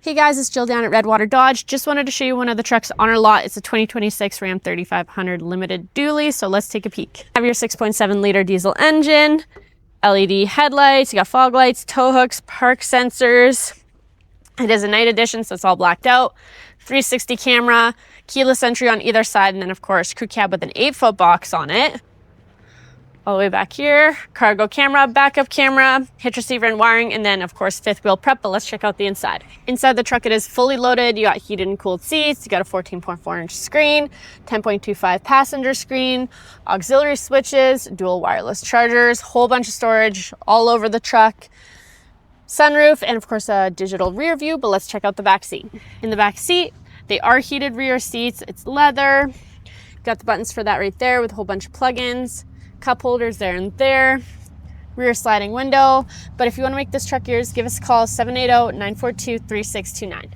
Hey guys, it's Jill down at Redwater Dodge. Just wanted to show you one of the trucks on our lot. It's a 2026 Ram 3500 Limited Dually, so let's take a peek. Have your 6.7 liter diesel engine, LED headlights, you got fog lights, tow hooks, park sensors. It is a night edition, so it's all blacked out. 360 camera, keyless entry on either side, and then of course crew cab with an 8-foot box on it. All the way back here, cargo camera, backup camera, hitch receiver and wiring, and then of course fifth wheel prep. But let's check out the inside. Inside the truck, it is fully loaded. You got heated and cooled seats, you got a 14.4 inch screen, 10.25 passenger screen, auxiliary switches, dual wireless chargers, whole bunch of storage all over the truck, sunroof, and of course a digital rear view. But let's check out the back seat. In the back seat, they are heated rear seats. It's leather. Got the buttons for that right there with a whole bunch of plugins. Cup holders there and there, rear sliding window. But if you want to make this truck yours, give us a call, 780-942-3629.